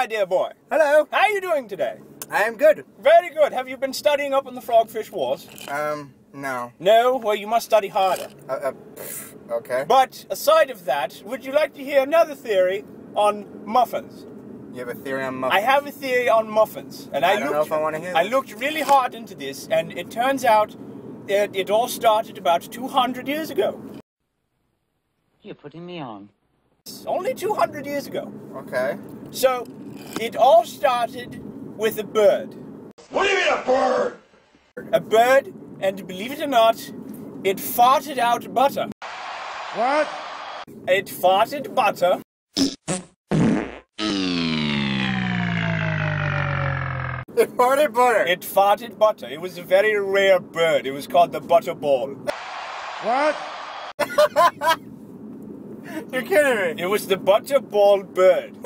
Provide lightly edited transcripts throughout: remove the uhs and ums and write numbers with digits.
my dear boy. Hello. How are you doing today? I am good. Very good. Have you been studying up on the Frogfish Wars? No. No? Well, you must study harder. Okay. But, aside of that, would you like to hear another theory on muffins? You have a theory on muffins? I have a theory on muffins. And I don't know if I want to hear this. I looked really hard into this, and it turns out that it all started about 200 years ago. You're putting me on. Only 200 years ago. Okay. So, it all started with a bird. What do you mean a bird? A bird, and believe it or not, it farted out butter. What? It farted butter. It farted butter. It farted butter. It was a very rare bird. It was called the butterball. What? You're kidding me. It was the butterball bird.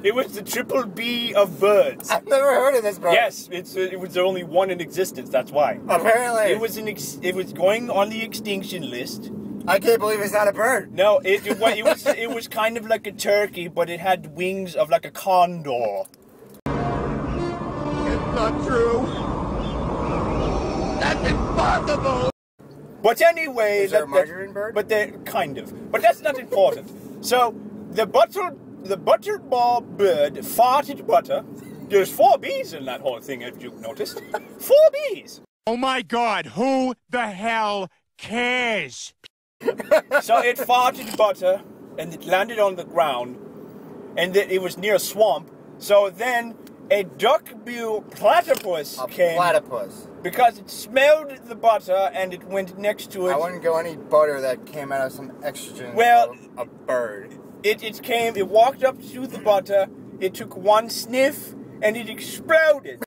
It was the triple B of birds. I've never heard of this bird. Yes, it was only one in existence. That's why. Apparently. It was going on the extinction list. I can't believe it's not a bird. No, it was kind of like a turkey, but it had wings of like a condor. It's not true. That's impossible. But anyway, Is there a margarine bird? But they're kind of. But that's not important. So the butterball bird farted butter. There's 4 B's in that whole thing, if you've noticed. 4 B's. Oh my God! Who the hell cares? So it farted butter, and it landed on the ground, and it was near a swamp. So then a duck-bill platypus came. Platypus. Because it smelled the butter, and it went next to it. I wouldn't go any butter that came out of some estrogen Well, of a bird. It walked up to the butter, it took one sniff, and it exploded.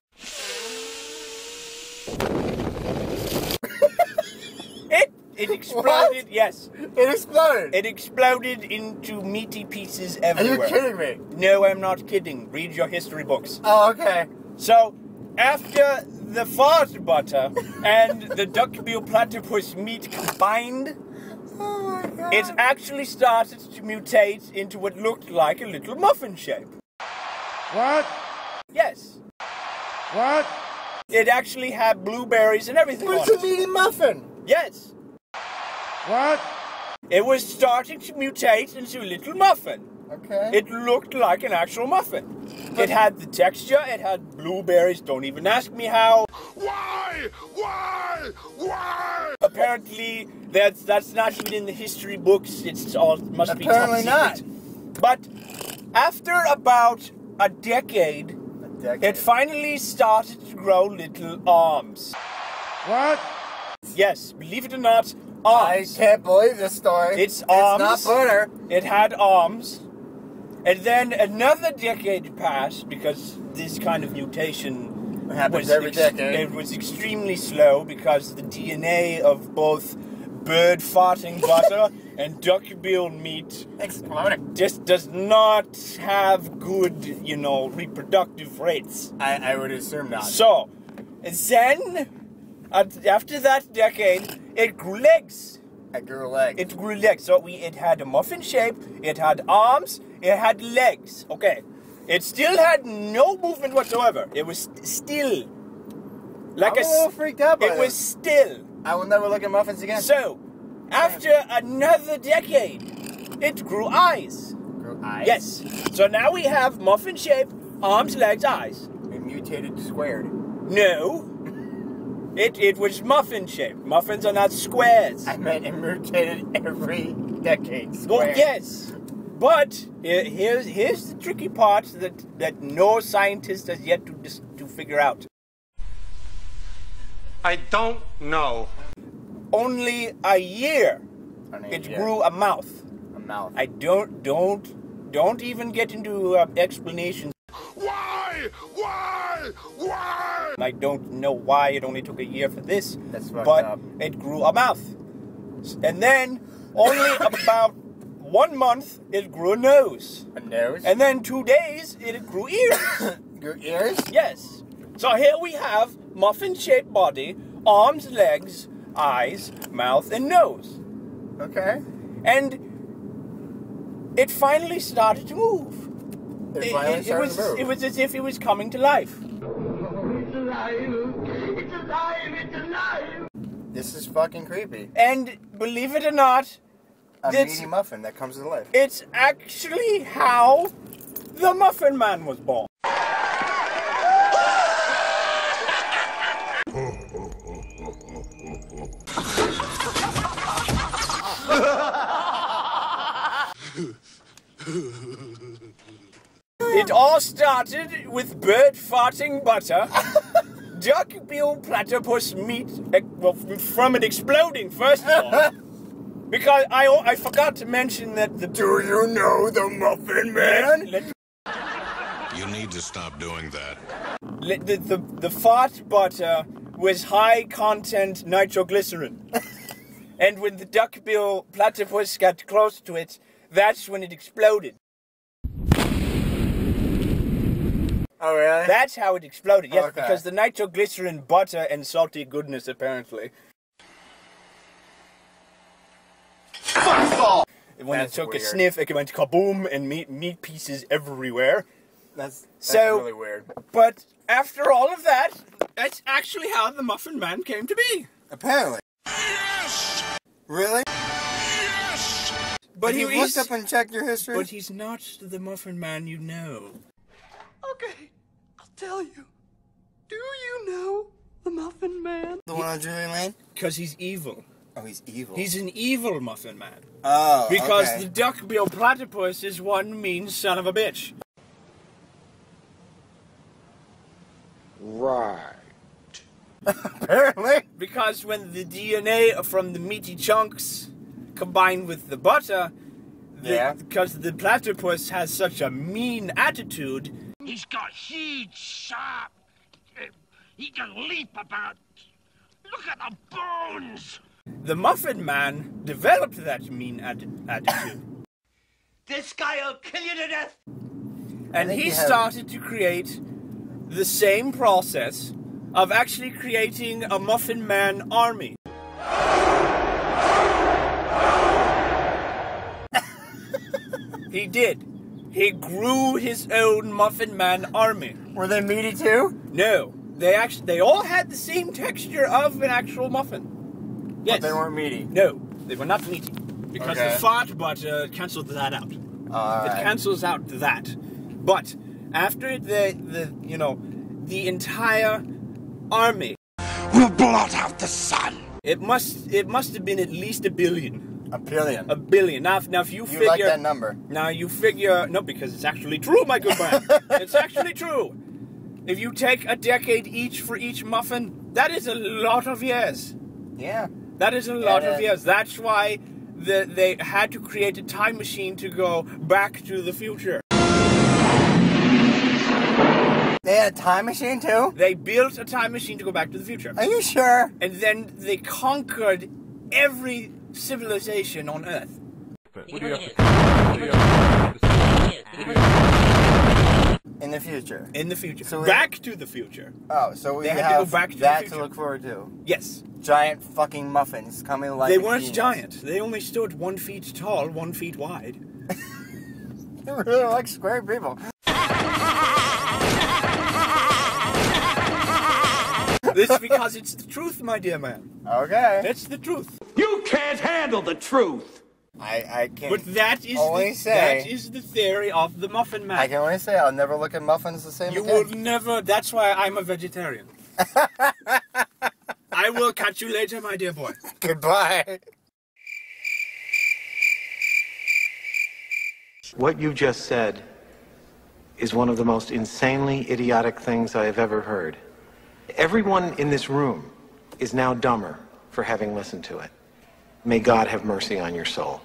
It exploded, What? yes. It exploded. It exploded into meaty pieces everywhere. Are you kidding me? No, I'm not kidding. Read your history books. Oh, okay. So, after the fart butter and the duck-bill platypus meat combined, Oh my God. it actually started to mutate into what looked like a little muffin shape. What? Yes. What? It actually had blueberries and everything It's on a it. meaty muffin. Yes. What? It was starting to mutate into a little muffin. Okay. It looked like an actual muffin. It had the texture, it had blueberries, don't even ask me how. Why? Why? Why? Apparently, that's not even in the history books. It's all must be top Apparently not. secret. But after about a decade, it finally started to grow little arms. What? Yes, believe it or not, I arms. can't believe this story. It's arms. It's not butter. It had arms. And then another decade passed because this kind of mutation Happens every decade. It was extremely slow because the DNA of both bird farting butter and duck-bill meat Exploded. just does not have good, reproductive rates. I would assume not. So, then, after that decade, it grew legs. I grew a leg. It grew legs. So it had a muffin shape, it had arms, it had legs. Okay. It still had no movement whatsoever. It was still. Like I'm a little freaked out by It was this. still. I will never look at muffins again. So, after another decade, it grew eyes. Grew eyes? Yes. So now we have muffin shape, arms, legs, eyes. It mutated squared. No. It was muffin shaped. Muffins are not squares. I meant it mutated every decade. Well, Squared. yes. But here's the tricky part that no scientist has yet to figure out. I don't know. Only a year it grew a mouth. A mouth. I don't even get into explanations. Why? Why? Why? I don't know why it only took a year for this. That's fucked but up. it grew a mouth. And then only about 1 month it grew a nose. A nose? And then 2 days it grew ears. Your ears? Yes. So here we have muffin-shaped body, arms, legs, eyes, mouth, and nose. Okay. And it finally started to move. It finally started to move. It was as if he was coming to life. It's alive! It's alive! It's alive! This is fucking creepy. And believe it or not, A It's- meaty muffin that comes to life. it's actually how the Muffin Man was born. It all started with bird farting butter, duckbill platypus meat from it exploding, first of all. Because I forgot to mention that the... Do you know the Muffin Man? You need to stop doing that. The fart butter was high content nitroglycerin. And when the duckbill platypus got close to it, that's when it exploded. Oh, really? That's how it exploded, yes, Okay. because the nitroglycerin butter and salty goodness, apparently. When That's it took weird. a sniff, it went kaboom and meat pieces everywhere. That's So- really weird. But after all of that, that's actually how the Muffin Man came to be. Apparently. Yes! Really? Yes! But Have you looked up and checked your history? But he's not the Muffin Man you know. Okay, I'll tell you. Do you know the Muffin Man? The one on Drury Lane? Because he's evil. Oh, he's evil. He's an evil Muffin Man. Oh, Because okay. the duckbill platypus is one mean son of a bitch. Right. Apparently. Because when the DNA from the meaty chunks combined with the butter, Yeah. because the platypus has such a mean attitude, He's got huge, sharp. He can leap about. Look at the bones! the Muffin Man developed that mean attitude. This guy will kill you to death! And think he you have- started to create the same process of actually creating a Muffin Man army. He did. He grew his own Muffin Man army. Were they meaty too? No, they all had the same texture of an actual muffin. Yes. But they weren't meaty. No, they were not meaty. Because Okay. the fart butter canceled that out. It Alright. cancels out that. But after the entire army, We'll blot out the sun. it must have been at least a billion. A billion. A billion. Now if you figure, You like that number. Now you figure, no, because it's actually true, my good man. It's actually true. If you take a decade each for each muffin, that is a lot of years. Yeah. That is a lot Yeah, of years. That's why they had to create a time machine to go back to the future. They had a time machine too? They built a time machine to go back to the future. Are you sure? And then they conquered every civilization on Earth. In the future. In the future. So back to the future. Oh, so we They had to have go back to the that future. to look forward to. Yes. Giant fucking muffins coming like They a weren't genius. giant. They only stood 1 feet tall, 1 feet wide. They really like square people. This is because it's the truth, my dear man. Okay. That's the truth. You can't handle the truth! I can But that is only say that is the theory of the Muffin Man. I can only say I'll never look at muffins the same You again. will never. That's why I'm a vegetarian. I will catch you later, my dear boy. Goodbye. What you just said is one of the most insanely idiotic things I have ever heard. Everyone in this room is now dumber for having listened to it. May God have mercy on your soul.